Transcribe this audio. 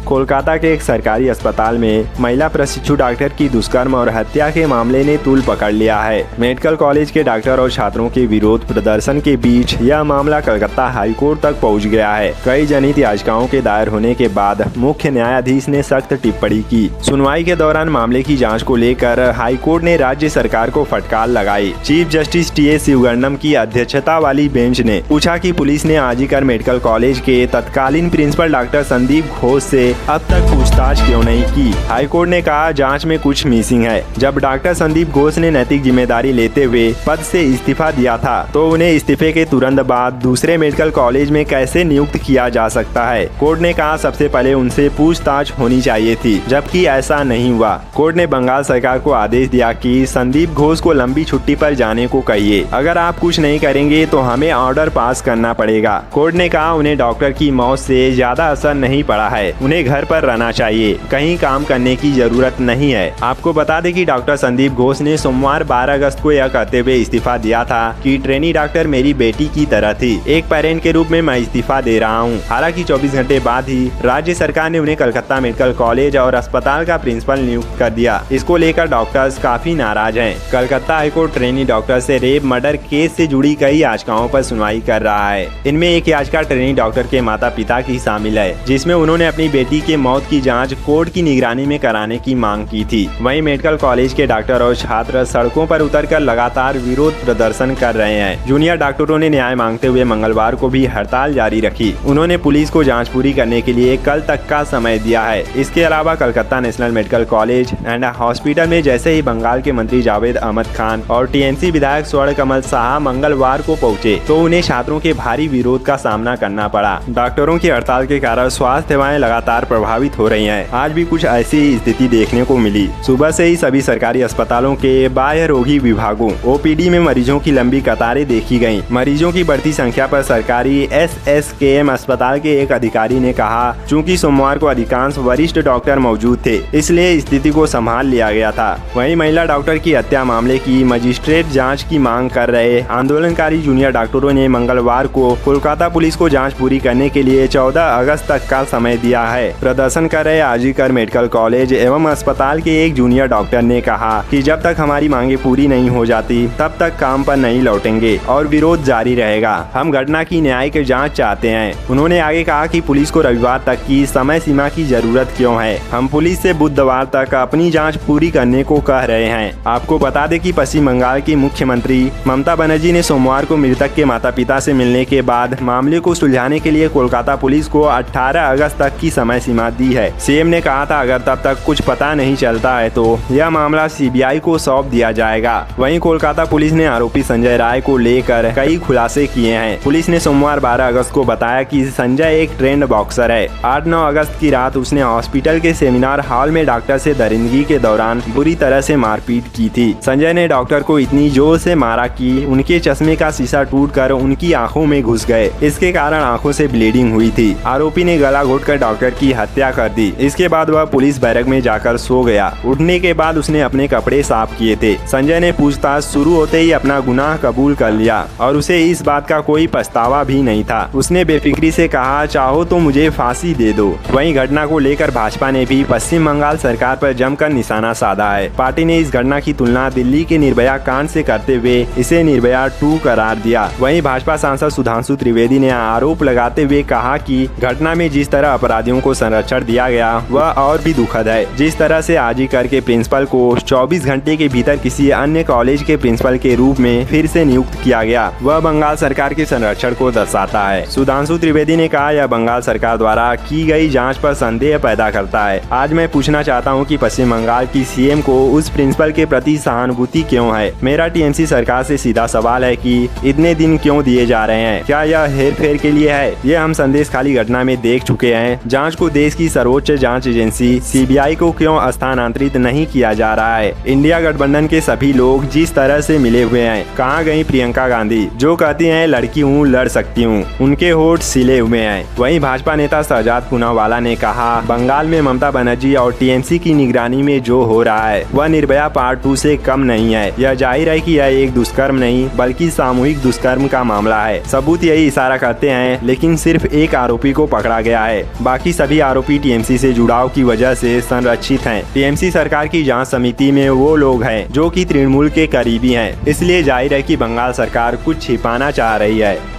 कोलकाता के एक सरकारी अस्पताल में महिला प्रशिक्षु डॉक्टर की दुष्कर्म और हत्या के मामले ने तूल पकड़ लिया है। मेडिकल कॉलेज के डॉक्टर और छात्रों के विरोध प्रदर्शन के बीच यह मामला कलकत्ता हाईकोर्ट तक पहुंच गया है। कई जनहित याचिकाओं के दायर होने के बाद मुख्य न्यायाधीश ने सख्त टिप्पणी की। सुनवाई के दौरान मामले की जाँच को लेकर हाईकोर्ट ने राज्य सरकार को फटकार लगाई। Chief justice T.S.. शिवगन्नम की अध्यक्षता वाली बेंच ने पूछा कि पुलिस ने आजीकर मेडिकल कॉलेज के तत्कालीन प्रिंसिपल डॉक्टर संदीप घोष से अब तक पूछताछ क्यों नहीं की। हाईकोर्ट ने कहा जांच में कुछ मिसिंग है। जब डॉक्टर संदीप घोष ने नैतिक जिम्मेदारी लेते हुए पद से इस्तीफा दिया था तो उन्हें इस्तीफे के तुरंत बाद दूसरे मेडिकल कॉलेज में कैसे नियुक्त किया जा सकता है। कोर्ट ने कहा सबसे पहले उनसे पूछताछ होनी चाहिए थी, जबकि ऐसा नहीं हुआ। कोर्ट ने बंगाल सरकार को आदेश दिया कि संदीप घोष को लंबी छुट्टी पर जाने को कहिए। अगर आप कुछ नहीं करेंगे तो हमें ऑर्डर पास करना पड़ेगा। कोर्ट ने कहा उन्हें डॉक्टर की मौत से ज्यादा असर नहीं पड़ा है, उन्हें घर पर रहना चाहिए, कहीं काम करने की जरूरत नहीं है। आपको बता दें कि डॉक्टर संदीप घोष ने सोमवार 12 अगस्त को यह कहते हुए इस्तीफा दिया था कि ट्रेनी डॉक्टर मेरी बेटी की तरह थी, एक पेरेंट के रूप में मैं इस्तीफा दे रहा हूं। हालांकि 24 घंटे बाद ही राज्य सरकार ने उन्हें कलकत्ता मेडिकल कॉलेज और अस्पताल का प्रिंसिपल नियुक्त कर दिया। इसको लेकर डॉक्टर्स काफी नाराज हैं। कलकत्ता हाईकोर्ट ट्रेनी डॉक्टर से रेप मर्डर केस से जुड़ी कई याचिकाओं पर सुनवाई कर रहा है। इनमें एक याचिका ट्रेनी डॉक्टर के माता पिता की शामिल है, जिसमें उन्होंने अपनी बेटी के मौत की जांच कोर्ट की निगरानी में कराने की मांग की थी। वहीं मेडिकल कॉलेज के डॉक्टर और छात्र सड़कों पर उतरकर लगातार विरोध प्रदर्शन कर रहे हैं। जूनियर डॉक्टरों ने न्याय मांगते हुए मंगलवार को भी हड़ताल जारी रखी। उन्होंने पुलिस को जांच पूरी करने के लिए कल तक का समय दिया है। इसके अलावा Calcutta national medical college and hospital में जैसे ही बंगाल के मंत्री जावेद अहमद खान और टीएमसी विधायक स्वर्ण कमल शाह मंगलवार को पहुंचे तो उन्हें छात्रों के भारी विरोध का सामना करना पड़ा। डॉक्टरों की हड़ताल के कारण स्वास्थ्य सेवाएं लगातार प्रभावित हो रही हैं। आज भी कुछ ऐसी स्थिति देखने को मिली। सुबह से ही सभी सरकारी अस्पतालों के बाह्य रोगी विभागों ओपीडी में मरीजों की लंबी कतारें देखी गयी। मरीजों की बढ़ती संख्या पर सरकारी SSKM अस्पताल के एक अधिकारी ने कहा चूँकि सोमवार को अधिकांश वरिष्ठ डॉक्टर मौजूद थे, इसलिए स्थिति को संभाल लिया गया था। वहीं महिला डॉक्टर की हत्या मामले की मजिस्ट्रेट जांच की मांग कर रहे आंदोलनकारी जूनियर डॉक्टरों ने मंगलवार को कोलकाता पुलिस को जांच पूरी करने के लिए 14 अगस्त तक का समय दिया है। प्रदर्शन कर रहे आजीकर मेडिकल कॉलेज एवं अस्पताल के एक जूनियर डॉक्टर ने कहा कि जब तक हमारी मांगे पूरी नहीं हो जाती तब तक काम पर नहीं लौटेंगे और विरोध जारी रहेगा। हम घटना की न्यायिक जांच चाहते हैं। उन्होंने आगे कहा कि पुलिस को रविवार तक की समय सीमा की जरूरत क्यों है। हम पुलिस से बुधवार तक अपनी जांच पूरी करने को कह रहे हैं। आपको बता दें कि पश्चिम बंगाल की मुख्यमंत्री ममता बनर्जी ने सोमवार को मृतक के माता पिता से मिलने के बाद मामले को सुलझाने के लिए कोलकाता पुलिस को 18 अगस्त तक की समय सीमा दी है। सीएम ने कहा था अगर तब तक कुछ पता नहीं चलता है तो यह मामला CBI को सौंप दिया जाएगा। वहीं कोलकाता पुलिस ने आरोपी संजय राय को लेकर कई खुलासे किए हैं। पुलिस ने सोमवार 12 अगस्त को बताया कि संजय एक ट्रेंड बॉक्सर है। 8-9 अगस्त की रात उसने हॉस्पिटल के सेमिनार हॉल में डॉक्टर से दरिंदगी के दौरान बुरी तरह से मारपीट की थी। संजय ने डॉक्टर को इतनी जोर से मारा कि उनके चश्मे का शीशा टूटकर उनकी आंखों में घुस गए। इसके कारण आंखों से ब्लीडिंग हुई थी। आरोपी ने गला घोटकर डॉक्टर की हत्या कर दी। इसके बाद वह पुलिस बैरक में जाकर सो गया। उठने के बाद उसने अपने कपड़े साफ किए थे। संजय ने पूछताछ शुरू होते ही अपना गुनाह कबूल कर लिया और उसे इस बात का कोई पछतावा भी नहीं था। उसने बेफिक्री से कहा चाहो तो मुझे फांसी दे दो। वहीं घटना को लेकर भाजपा ने भी पश्चिम बंगाल सरकार पर जमकर निशाना साधा है। पार्टी ने इस घटना की तुलना दिल्ली के निर्भया कांड से करते हुए इसे निर्भया 2 करार दिया। वहीं भाजपा सांसद सुधांशु त्रिवेदी ने आरोप लगाते हुए कहा कि घटना में जिस तरह अपराधियों को संरक्षण दिया गया वह और भी दुखद है। जिस तरह से आजीकर के प्रिंसिपल को 24 घंटे के भीतर किसी अन्य कॉलेज के प्रिंसिपल के रूप में फिर से नियुक्त किया गया वह बंगाल सरकार के संरक्षण को दर्शाता है। सुधांशु त्रिवेदी ने कहा यह बंगाल सरकार द्वारा की गई जांच पर संदेह पैदा करता है। आज मैं पूछना चाहता हूं कि पश्चिम बंगाल की सीएम को उस प्रिंसिपल के प्रति सहानुभूति क्यों है। मेरा टीएमसी सरकार से सीधा सवाल है कि इतने दिन क्यों दिए जा रहे हैं। क्या यह हेर फेर के लिए है। ये हम संदेश खाली घटना में देख चुके हैं। जांच को देश की सर्वोच्च जांच एजेंसी CBI को क्यों स्थानांतरित नहीं किया जा रहा है। इंडिया गठबंधन के सभी लोग जिस तरह से मिले हुए हैं। कहाँ गई प्रियंका गांधी जो कहती हैं लड़की हूँ लड़ सकती हूँ, उनके होठ सिले हुए हैं। वहीं भाजपा नेता शहजाद पूनावाला ने कहा बंगाल में ममता बनर्जी और टीएमसी की निगरानी में जो हो रहा है वह निर्भया पार्ट 2 से कम नहीं है। यह जाहिर है कि यह एक दुष्कर्म नहीं बल्कि सामूहिक दुष्कर्म का मामला है। सबूत यही इशारा करते हैं, लेकिन सिर्फ एक आरोपी को पकड़ा गया है, बाकी सभी सभी आरोपी टीएमसी से जुड़ाव की वजह से संरक्षित हैं। टीएमसी सरकार की जांच समिति में वो लोग हैं जो कि तृणमूल के करीबी हैं, इसलिए जाहिर है कि बंगाल सरकार कुछ छिपाना चाह रही है।